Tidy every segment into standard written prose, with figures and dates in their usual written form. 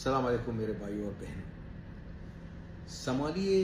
अस्सलाम वालेकुम मेरे भाइयों और बहनों, संभालिए,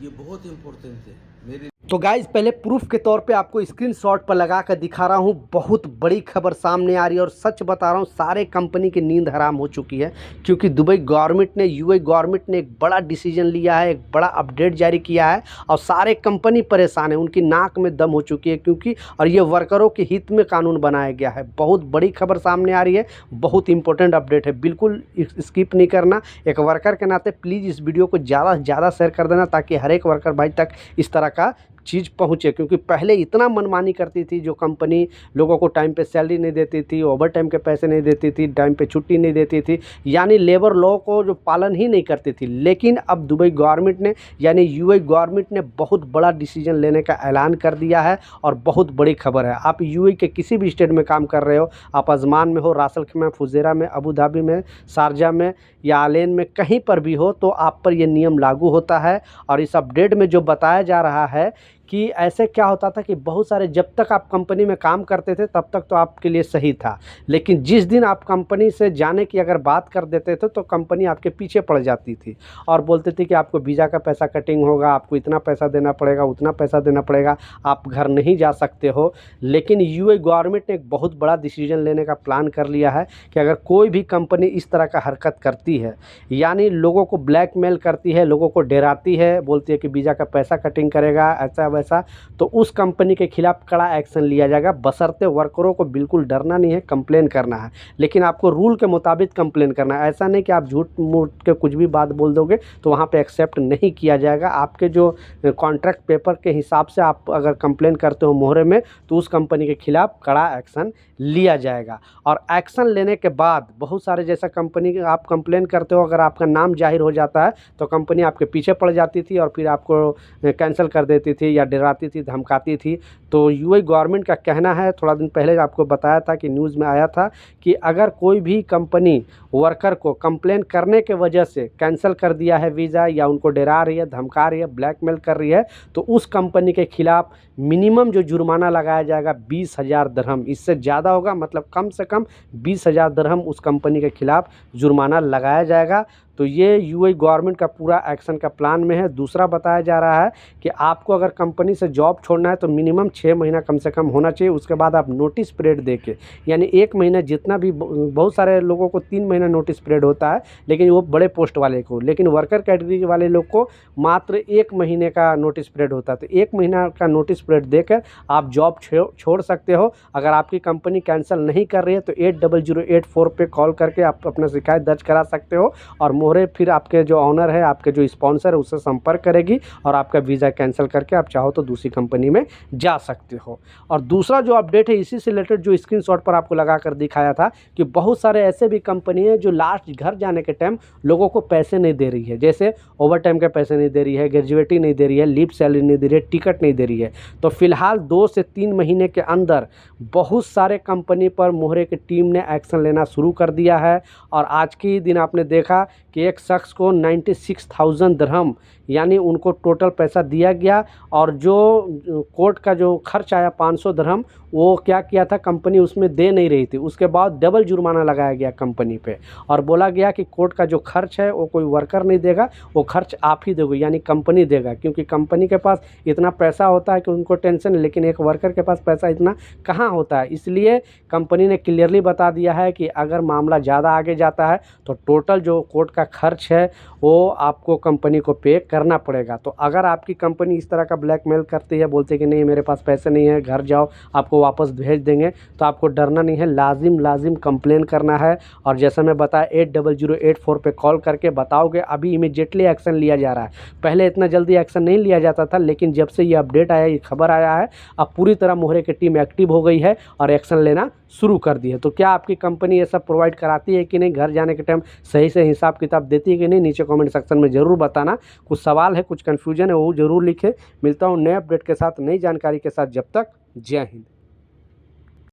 ये बहुत इम्पोर्टेंट है मेरे। तो गाइज पहले प्रूफ के तौर पे आपको स्क्रीनशॉट पर लगा कर दिखा रहा हूँ। बहुत बड़ी खबर सामने आ रही है और सच बता रहा हूँ, सारे कंपनी की नींद हराम हो चुकी है, क्योंकि दुबई गवर्नमेंट ने, यूएई गवर्नमेंट ने एक बड़ा डिसीजन लिया है, एक बड़ा अपडेट जारी किया है और सारे कंपनी परेशान है, उनकी नाक में दम हो चुकी है, क्योंकि और ये वर्करों के हित में कानून बनाया गया है। बहुत बड़ी खबर सामने आ रही है, बहुत इंपॉर्टेंट अपडेट है, बिल्कुल स्किप नहीं करना। एक वर्कर के नाते प्लीज़ इस वीडियो को ज़्यादा से ज़्यादा शेयर कर देना, ताकि हर एक वर्कर भाई तक इस तरह का चीज़ पहुँचे। क्योंकि पहले इतना मनमानी करती थी जो कंपनी, लोगों को टाइम पे सैलरी नहीं देती थी, ओवर टाइम के पैसे नहीं देती थी, टाइम पे छुट्टी नहीं देती थी, यानी लेबर लॉ को जो पालन ही नहीं करती थी। लेकिन अब दुबई गवर्नमेंट ने, यानी यूएई गवर्नमेंट ने बहुत बड़ा डिसीजन लेने का ऐलान कर दिया है और बहुत बड़ी खबर है। आप यूएई के किसी भी स्टेट में काम कर रहे हो, आप अजमान में हो, रासल खैमा, फुजेरा में, अबू धाबी में, शारजा में या आलेन में, कहीं पर भी हो, तो आप पर यह नियम लागू होता है। और इस अपडेट में जो बताया जा रहा है कि ऐसे क्या होता था कि बहुत सारे, जब तक आप कंपनी में काम करते थे तब तक तो आपके लिए सही था, लेकिन जिस दिन आप कंपनी से जाने की अगर बात कर देते थे तो कंपनी आपके पीछे पड़ जाती थी और बोलती थी कि आपको वीज़ा का पैसा कटिंग होगा, आपको इतना पैसा देना पड़ेगा, उतना पैसा देना पड़ेगा, आप घर नहीं जा सकते हो। लेकिन यूएई गवर्नमेंट ने एक बहुत बड़ा डिसीजन लेने का प्लान कर लिया है कि अगर कोई भी कंपनी इस तरह का हरकत करती है, यानी लोगों को ब्लैकमेल करती है, लोगों को डराती है, बोलती है कि वीज़ा का पैसा कटिंग करेगा, ऐसा वैसा, तो उस कंपनी के खिलाफ कड़ा एक्शन लिया जाएगा। बशर्ते वर्करों को बिल्कुल डरना नहीं है, कंप्लेन करना है, लेकिन आपको रूल के मुताबिक कंप्लेन करना है। ऐसा नहीं कि आप झूठ मूठ के कुछ भी बात बोल दोगे तो वहाँ पे एक्सेप्ट नहीं किया जाएगा। आपके जो कॉन्ट्रैक्ट पेपर के हिसाब से आप अगर कंप्लेन करते हो मोहरे में, तो उस कंपनी के खिलाफ कड़ा एक्शन लिया जाएगा। और एक्शन लेने के बाद बहुत सारे, जैसा कंपनी आप कंप्लेन करते हो, अगर आपका नाम जाहिर हो जाता है तो कंपनी आपके पीछे पड़ जाती थी और फिर आपको कैंसिल कर देती थी या डराती थी, धमकाती थी। तो यूएई गवर्नमेंट का कहना है, थोड़ा दिन पहले आपको बताया था कि न्यूज़ में आया था कि अगर कोई भी कंपनी वर्कर को कंप्लेन करने के वजह से कैंसिल कर दिया है वीज़ा, या उनको डरा रही है, धमका रही है, ब्लैकमेल कर रही है, तो उस कंपनी के खिलाफ मिनिमम जो जुर्माना लगाया जाएगा 20,000 दिरहम। इससे ज़्यादा होगा, मतलब कम से कम 20,000 दिरहम उस कंपनी के खिलाफ जुर्माना लगाया जाएगा। तो ये यूएई गवर्नमेंट का पूरा एक्शन का प्लान में है। दूसरा बताया जा रहा है कि आपको अगर कंपनी से जॉब छोड़ना है तो मिनिमम 6 महीना कम से कम होना चाहिए। उसके बाद आप नोटिस पीरियड देके, यानी 1 महीना, जितना भी, बहुत सारे लोगों को 3 महीना नोटिस पीरियड होता है, लेकिन वो बड़े पोस्ट वाले को, लेकिन वर्कर कैटेगरी वाले लोग को मात्र 1 महीने का नोटिस पीरियड होता है। तो 1 महीना का नोटिस पीरियड देकर आप जॉब छोड़ सकते हो। अगर आपकी कंपनी कैंसिल नहीं कर रही है तो 8084 पे कॉल करके आप अपना शिकायत दर्ज करा सकते हो और मोहरे फिर आपके जो ऑनर है, आपके जो स्पॉन्सर है, उससे संपर्क करेगी और आपका वीज़ा कैंसिल करके आप चाहो तो दूसरी कंपनी में जा सकते हो। और दूसरा जो अपडेट है, इसी से रिलेटेड, जो स्क्रीनशॉट पर आपको लगा कर दिखाया था, कि बहुत सारे ऐसे भी कंपनी है जो लास्ट घर जाने के टाइम लोगों को पैसे नहीं दे रही है, जैसे ओवर टाइम के पैसे नहीं दे रही है, ग्रेजुएटी नहीं दे रही है, लीव सैलरी नहीं दे रही है, टिकट नहीं दे रही है। तो फिलहाल 2 से 3 महीने के अंदर बहुत सारे कंपनी पर मोहरे की टीम ने एक्शन लेना शुरू कर दिया है। और आज के ही दिन आपने देखा कि एक शख्स को 96,000 दिरहम, यानी उनको टोटल पैसा दिया गया, और जो कोर्ट का जो खर्च आया 500 दिरहम, वो क्या किया था, कंपनी उसमें दे नहीं रही थी। उसके बाद डबल जुर्माना लगाया गया कंपनी पे और बोला गया कि कोर्ट का जो खर्च है वो कोई वर्कर नहीं देगा, वो खर्च आप ही दोगे, यानी कंपनी देगा, क्योंकि कंपनी के पास इतना पैसा होता है कि उनको टेंशन है, लेकिन एक वर्कर के पास पैसा इतना कहाँ होता है। इसलिए कंपनी ने क्लियरली बता दिया है कि अगर मामला ज़्यादा आगे जाता है तो टोटल जो कोर्ट का खर्च है वो आपको कंपनी को पे करना पड़ेगा। तो अगर आपकी कंपनी इस तरह का ब्लैकमेल करती है, बोलते कि नहीं मेरे पास पैसे नहीं है, घर जाओ, आपको वापस भेज देंगे, तो आपको डरना नहीं है, लाजिम कंप्लेन करना है। और जैसा मैं बताया, 8084 पे कॉल करके बताओगे, अभी इमीडिएटली एक्शन लिया जा रहा है। पहले इतना जल्दी एक्शन नहीं लिया जाता था, लेकिन जब से ये अपडेट आया, ये खबर आया है, अब पूरी तरह मोहरे की टीम एक्टिव हो गई है और एक्शन लेना शुरू कर दी है। तो क्या आपकी कंपनी ये सब प्रोवाइड कराती है कि नहीं, घर जाने के टाइम सही से हिसाब किताब देती है कि नहीं, नीचे कमेंट सेक्शन में ज़रूर बताना। कुछ सवाल है, कुछ कन्फ्यूजन है, वो ज़रूर लिखे। मिलता हूँ नए अपडेट के साथ, नई जानकारी के साथ। जब तक, जय हिंद।